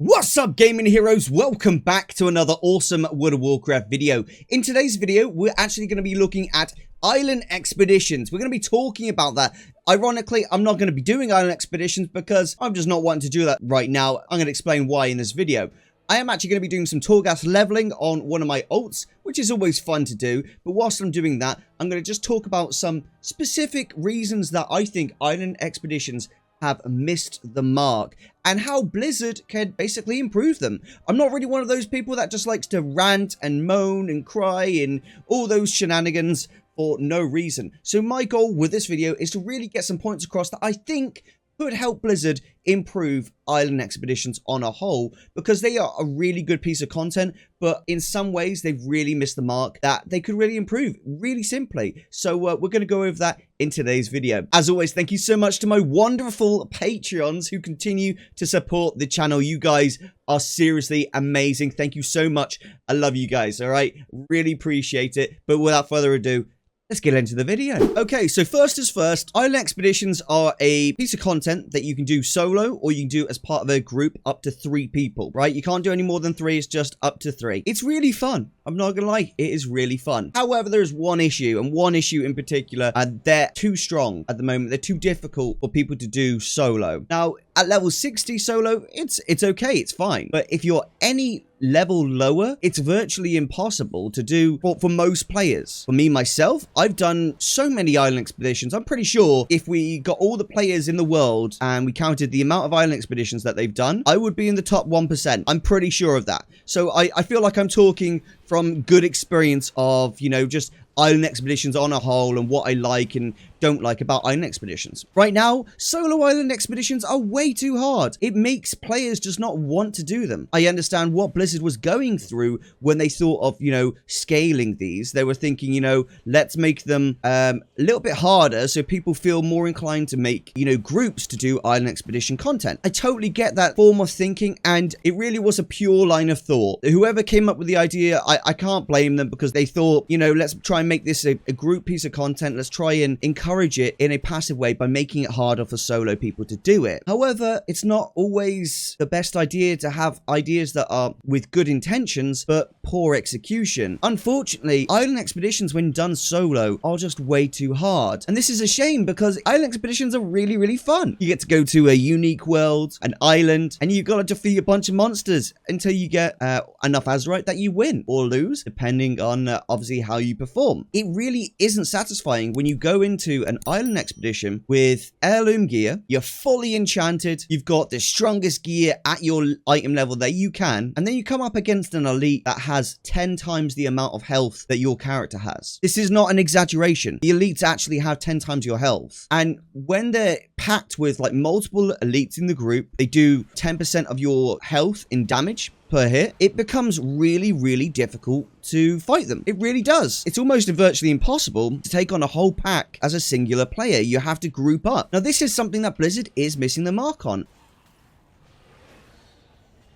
What's up, gaming heroes? Welcome back to another awesome World of Warcraft video. In today's video, we're actually going to be looking at island expeditions. We're going to be talking about that. Ironically, I'm not going to be doing island expeditions because I'm just not wanting to do that right now. I'm going to explain why in this video. I am actually going to be doing some Torghast leveling on one of my ults, which is always fun to do. But whilst I'm doing that, I'm going to just talk about some specific reasons that I think island expeditions have missed the mark and how Blizzard can basically improve them. I'm not really one of those people that just likes to rant and moan and cry and all those shenanigans for no reason. So my goal with this video is to really get some points across that I think could help Blizzard improve island expeditions on a whole, because they are a really good piece of content, but in some ways they've really missed the mark that they could really improve really simply. So we're going to go over that in today's video. As always, thank you so much to my wonderful Patreons who continue to support the channel. You guys are seriously amazing. Thank you so much. I love you guys. All right, really appreciate it. But without further ado, let's get into the video. Okay, so first as first, island expeditions are a piece of content that you can do solo or you can do as part of a group up to 3 people, right? You can't do any more than 3, it's just up to 3. It's really fun. I'm not gonna lie, it is really fun. However, there is one issue, and one issue in particular, and they're too strong at the moment. They're too difficult for people to do solo. Now, at level 60 solo, it's okay, it's fine. But if you're any level lower, it's virtually impossible to do for most players. For me, myself, I've done so many island expeditions. I'm pretty sure if we got all the players in the world and we counted the amount of island expeditions that they've done, I would be in the top 1%. I'm pretty sure of that. So I feel like I'm talking from good experience of, you know, just island expeditions on a whole and what I like and don't like about island expeditions. Right now, solo island expeditions are way too hard. It makes players just not want to do them. I understand what Blizzard was going through when they thought of, you know, scaling these. They were thinking, you know, let's make them a little bit harder so people feel more inclined to make, you know, groups to do island expedition content. I totally get that form of thinking, and it really was a pure line of thought. Whoever came up with the idea, I can't blame them, because they thought, you know, let's try and make this a group piece of content. Let's try and encourage it in a passive way by making it harder for solo people to do it. However, it's not always the best idea to have ideas that are with good intentions but poor execution. Unfortunately, island expeditions when done solo are just way too hard. And this is a shame, because island expeditions are really fun. You get to go to a unique world, an island, and you gotta defeat a bunch of monsters until you get enough Azerite that you win or lose, depending on obviously how you perform. It really isn't satisfying when you go into an island expedition with heirloom gear, you're fully enchanted, you've got the strongest gear at your item level that you can, and then you come up against an elite that has 10 times the amount of health that your character has. This is not an exaggeration. The elites actually have 10 times your health. And when they're packed with like multiple elites in the group, they do 10% of your health in damage per hit. It becomes really difficult to fight them. It really does. It's almost virtually impossible to take on a whole pack as a singular player. You have to group up. Now, this is something that Blizzard is missing the mark on.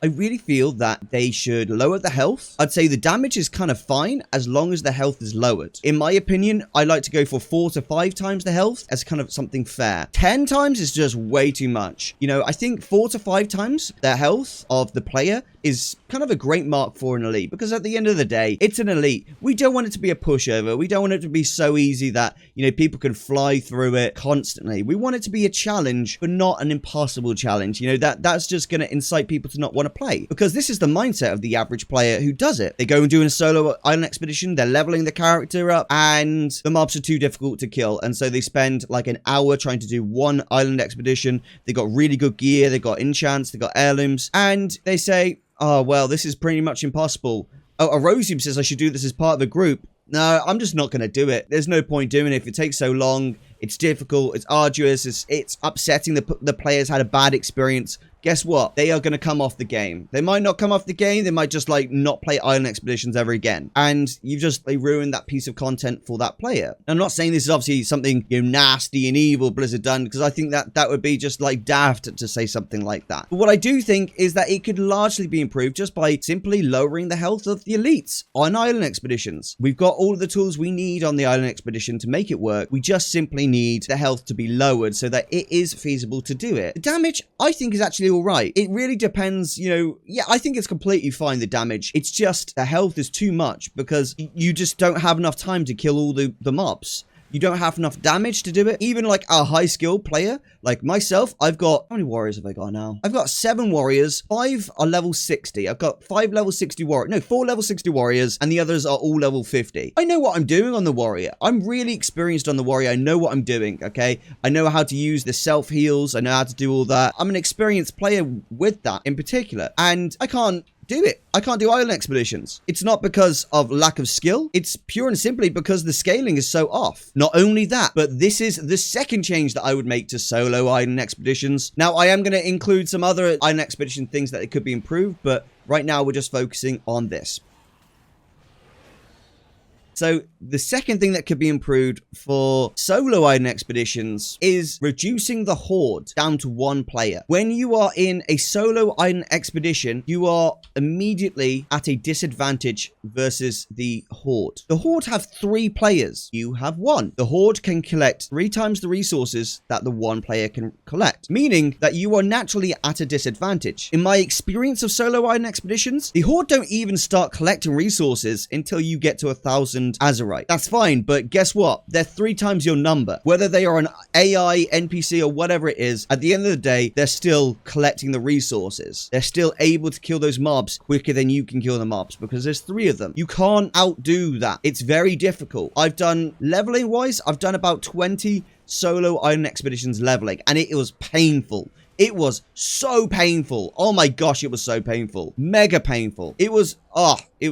I really feel that they should lower the health. I'd say the damage is kind of fine as long as the health is lowered. In my opinion, I like to go for 4 to 5 times the health as kind of something fair. 10 times is just way too much. You know, I think 4 to 5 times the health of the player is kind of a great mark for an elite, because at the end of the day, it's an elite. We don't want it to be a pushover. We don't want it to be so easy that, you know, people can fly through it constantly. We want it to be a challenge, but not an impossible challenge. You know, that's just going to incite people to not want to play, because this is the mindset of the average player who does it. They go and do a solo island expedition, they're leveling the character up, and the mobs are too difficult to kill, and so they spend like an hour trying to do one island expedition. They got really good gear, they got enchants, they got heirlooms, and they say, oh, well, this is pretty much impossible. Oh, Erosium says I should do this as part of a group. No, I'm just not going to do it. There's no point doing it if it takes so long. It's difficult, it's arduous, it's upsetting. The players had a bad experience. Guess what? They are going to come off the game. They might not come off the game. They might just like not play island expeditions ever again. And you've just ruined that piece of content for that player. I'm not saying this is obviously something, you know, nasty and evil Blizzard done, because I think that would be just like daft to say something like that. But what I do think is that it could largely be improved just by simply lowering the health of the elites on island expeditions. We've got all of the tools we need on the island expedition to make it work. We just simply need the health to be lowered so that it is feasible to do it. The damage, I think, is actually completely all right. It really depends, you know. Yeah, I think it's completely fine, the damage. It's just the health is too much because you just don't have enough time to kill all the mobs. You don't have enough damage to do it. Even like a high skill player like myself, I've got, how many warriors have I got now? I've got 7 warriors. 5 are level 60. I've got 5 level 60 warriors. No, 4 level 60 warriors, and the others are all level 50. I know what I'm doing on the warrior. I'm really experienced on the warrior. I know what I'm doing, okay? I know how to use the self heals. I know how to do all that. I'm an experienced player with that in particular, and I can't do it. I can't do island expeditions. It's not because of lack of skill. It's pure and simply because the scaling is so off. Not only that, but this is the second change that I would make to solo island expeditions. Now, I am going to include some other island expedition things that it could be improved, but right now we're just focusing on this. So the second thing that could be improved for solo island expeditions is reducing the horde down to 1 player. When you are in a solo island expedition, you are immediately at a disadvantage versus the horde. The horde have 3 players. You have 1. The horde can collect 3 times the resources that the 1 player can collect, meaning that you are naturally at a disadvantage. In my experience of solo island expeditions, the horde don't even start collecting resources until you get to 1,000 Azerite. That's fine, but guess what? They're 3 times your number. Whether they are an AI, NPC, or whatever it is, at the end of the day, they're still collecting the resources. They're still able to kill those mobs quicker than you can kill the mobs because there's 3 of them. You can't outdo that. It's very difficult. I've done, leveling wise, I've done about 20 solo island expeditions leveling, and it was painful. It was so painful. Oh my gosh, it was so painful. Mega painful. It was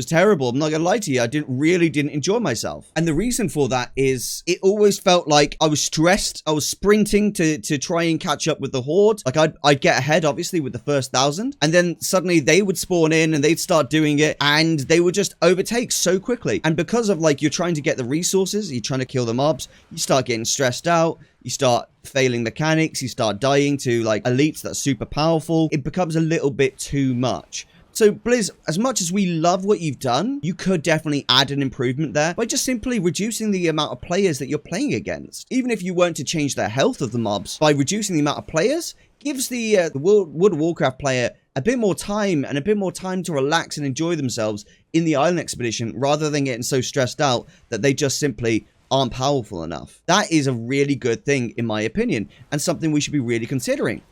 terrible. I'm not gonna lie to you. I didn't enjoy myself. And the reason for that is it always felt like I was stressed. I was sprinting to try and catch up with the horde. Like I'd get ahead, obviously, with the first 1,000. And then suddenly they would spawn in and they'd start doing it. And they would just overtake so quickly. And because of like, you're trying to get the resources, you're trying to kill the mobs, you start getting stressed out. You start failing mechanics. You start dying to like elites that's super powerful. It becomes a little bit too much. So Blizz, as much as we love what you've done, you could definitely add an improvement there by just simply reducing the amount of players that you're playing against. Even if you weren't to change the health of the mobs, by reducing the amount of players, gives the World of Warcraft player a bit more time to relax and enjoy themselves in the island expedition rather than getting so stressed out that they just simply aren't powerful enough. That is a really good thing, in my opinion, and something we should be really considering.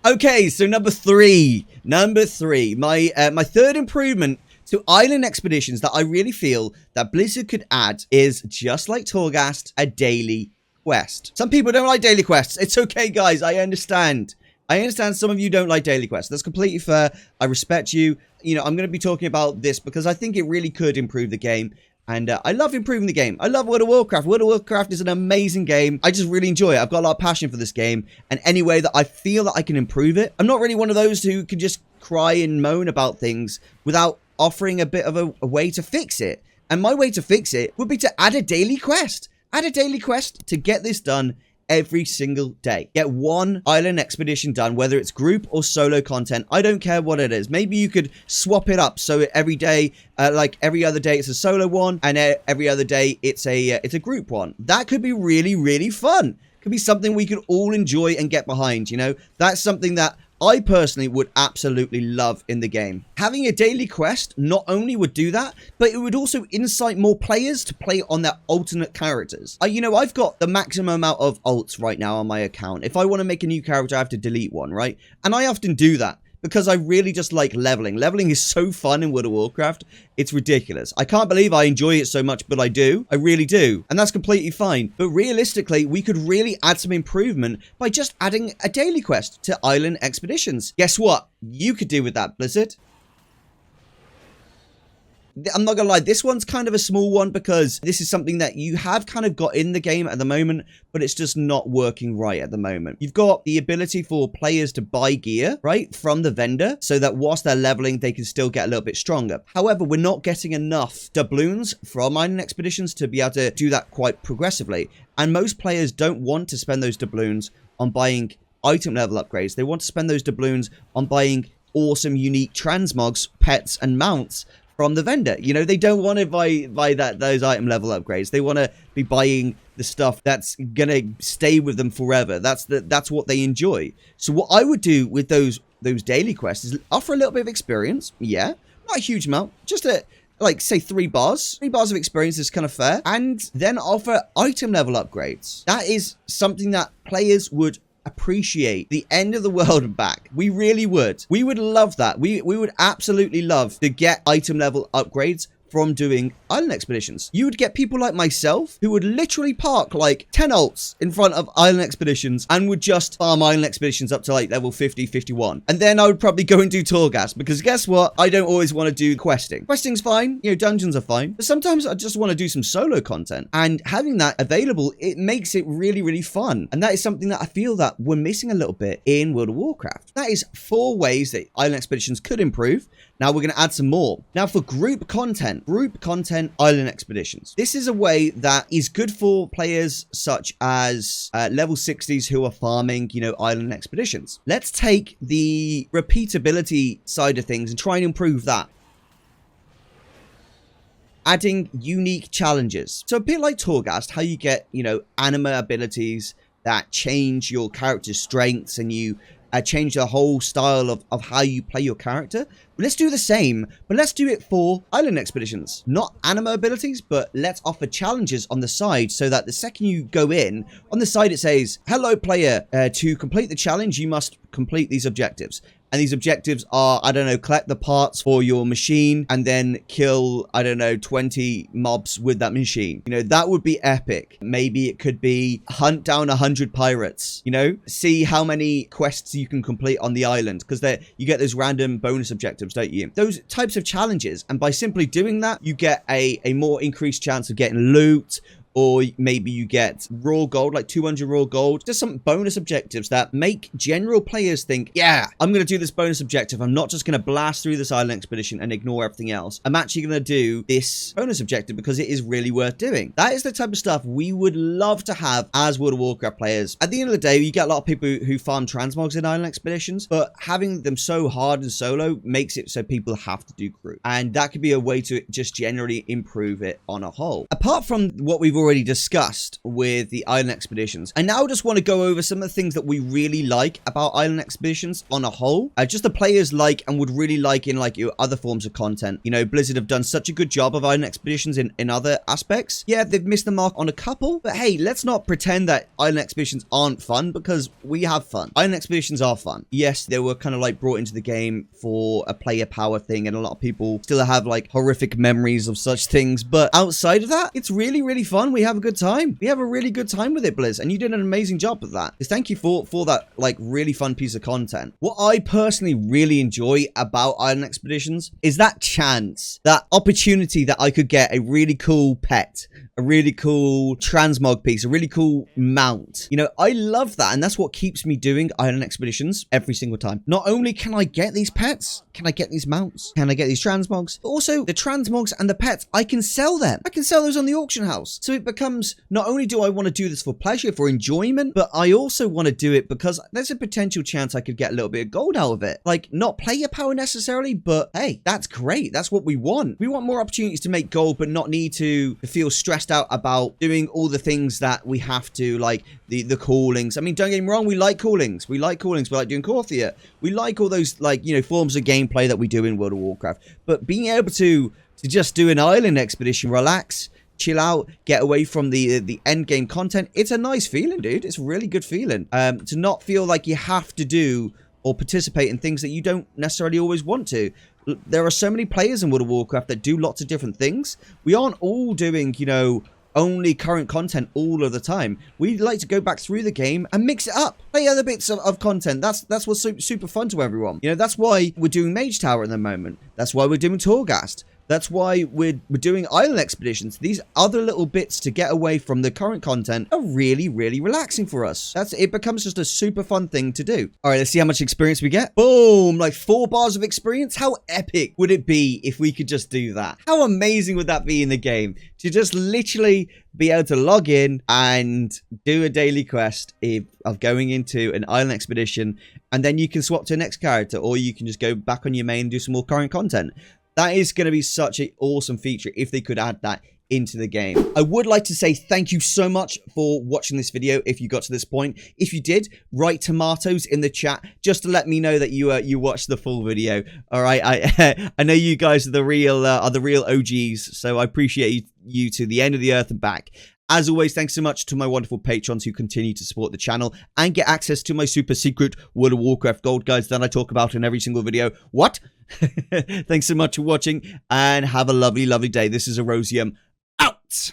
Okay, so number three, my third improvement to island expeditions that I really feel that Blizzard could add is, just like Torghast, a daily quest. Some people don't like daily quests. It's okay, guys. I understand. I understand some of you don't like daily quests. That's completely fair. I respect you. You know, I'm going to be talking about this because I think it really could improve the game. And I love improving the game. I love World of Warcraft. World of Warcraft is an amazing game. I just really enjoy it. I've got a lot of passion for this game. And any way that I feel that I can improve it. I'm not really one of those who can just cry and moan about things without offering a bit of a way to fix it. And my way to fix it would be to add a daily quest. Add a daily quest to get this done every single day. Get one island expedition done, whether it's group or solo content. I don't care what it is. Maybe you could swap it up so every day, like every other day it's a solo one, and every other day it's a group one. That could be really, really fun. Could be something we could all enjoy and get behind, you know? That's something that I personally would absolutely love in the game. Having a daily quest not only would do that, but it would also incite more players to play on their alternate characters. You know, I've got the maximum amount of alts right now on my account. If I want to make a new character, I have to delete one, right? And I often do that because I really just like leveling. Leveling is so fun in World of Warcraft. It's ridiculous. I can't believe I enjoy it so much, but I do. I really do. And that's completely fine. But realistically, we could really add some improvement by just adding a daily quest to island expeditions. Guess what? You could do with that, Blizzard. I'm not gonna lie, this one's kind of a small one because this is something that you have kind of got in the game at the moment, but it's just not working right at the moment. You've got the ability for players to buy gear, right, from the vendor, so that whilst they're leveling, they can still get a little bit stronger. However, we're not getting enough doubloons from island expeditions to be able to do that quite progressively. And most players don't want to spend those doubloons on buying item level upgrades. They want to spend those doubloons on buying awesome, unique transmogs, pets, and mounts from the vendor. You know, they don't want to buy those item level upgrades. They want to be buying the stuff that's gonna stay with them forever. That's what they enjoy. So what I would do with those daily quests is offer a little bit of experience. Yeah, not a huge amount, just like say 3 bars. 3 bars of experience is kind of fair. And then offer item level upgrades. That is something that players would appreciate. The end of the world and back. We really would. We would love that. We would absolutely love to get item level upgrades from doing island expeditions. You would get people like myself who would literally park like 10 ults in front of island expeditions and would just farm island expeditions up to like level 50, 51. And then I would probably go and do Torghast, because guess what? I don't always want to do questing. Questing's fine, you know, dungeons are fine, but sometimes I just want to do some solo content, and having that available, it makes it really, really fun. And that is something that I feel that we're missing a little bit in World of Warcraft. That is 4 ways that island expeditions could improve. Now we're going to add some more. Now for group content island expeditions. This is a way that is good for players such as level 60s who are farming, you know, island expeditions. Let's take the repeatability side of things and try and improve that. Adding unique challenges. So a bit like Torghast, how you get, you know, anima abilities that change your character's strengths and you change the whole style of how you play your character. Let's do the same, but let's do it for island expeditions. Not anima abilities, but let's offer challenges on the side so that the second you go in, on the side it says, hello player, to complete the challenge, you must complete these objectives. And these objectives are, I don't know, collect the parts for your machine and then kill, I don't know, 20 mobs with that machine. You know, that would be epic. Maybe it could be hunt down 100 pirates, you know, see how many quests you can complete on the island, because you get those random bonus objectives, don't you? Those types of challenges. And by simply doing that, you get a more increased chance of getting loot, or maybe you get raw gold, like 200 raw gold. Just some bonus objectives that make general players think, yeah, I'm going to do this bonus objective. I'm not just going to blast through this island expedition and ignore everything else. I'm actually going to do this bonus objective because it is really worth doing. That is the type of stuff we would love to have as World of Warcraft players. At the end of the day, you get a lot of people who farm transmogs in island expeditions, but having them so hard and solo makes it so people have to do group. And that could be a way to just generally improve it on a whole. Apart from what we've already discussed with the island expeditions, I now just want to go over some of the things that we really like about island expeditions on a whole. Just the players like and would really like in like your other forms of content. You know, Blizzard have done such a good job of island expeditions in other aspects. Yeah, they've missed the mark on a couple, but hey, let's not pretend that island expeditions aren't fun, because we have fun. Island expeditions are fun. Yes, they were kind of like brought into the game for a player power thing, and a lot of people still have like horrific memories of such things, but outside of that, it's really, really fun. We have a good time. We have a really good time with it, Blizz, and you did an amazing job with that. Just thank you for that like really fun piece of content. What I personally really enjoy about island expeditions is that chance, that opportunity that I could get a really cool pet, a really cool transmog piece, a really cool mount. You know, I love that, and that's what keeps me doing island expeditions every single time. Not only can I get these pets, can I get these mounts, can I get these transmogs, but also the transmogs and the pets, I can sell them. I can sell those on the auction house. So it becomes, not only do I want to do this for pleasure, for enjoyment, but I also want to do it because there's a potential chance I could get a little bit of gold out of it. Like, not player power necessarily, but hey, that's great. That's what we want. We want more opportunities to make gold, but not need to feel stressed out about doing all the things that we have to, like the callings. I mean, don't get me wrong, we like callings. We like callings. We like doing Corthia. We like all those, like, you know, forms of gameplay that we do in World of Warcraft. But being able to just do an island expedition, relax, chill out, get away from the end game content, it's a nice feeling, dude. It's a really good feeling. To not feel like you have to do or participate in things that you don't necessarily always want to. There are so many players in World of Warcraft that do lots of different things. We aren't all doing, you know, only current content all of the time. We like to go back through the game and mix it up, play other bits of content. That's what's super fun to everyone. You know, that's why we're doing Mage Tower at the moment. That's why we're doing Torghast. That's why we're doing island expeditions. These other little bits to get away from the current content are really, really relaxing for us. It becomes just a super fun thing to do. All right, let's see how much experience we get. Boom, like 4 bars of experience. How epic would it be if we could just do that? How amazing would that be in the game? To just literally be able to log in and do a daily quest of going into an island expedition, and then you can swap to the next character, or you can just go back on your main and do some more current content. That is going to be such an awesome feature if they could add that into the game. I would like to say thank you so much for watching this video if you got to this point. If you did, write tomatoes in the chat just to let me know that you watched the full video. All right, I know you guys are the real OGs, so I appreciate you to the end of the earth and back. As always, thanks so much to my wonderful patrons who continue to support the channel and get access to my super secret World of Warcraft gold guides that I talk about in every single video. What? Thanks so much for watching and have a lovely, lovely day. This is Erosium out.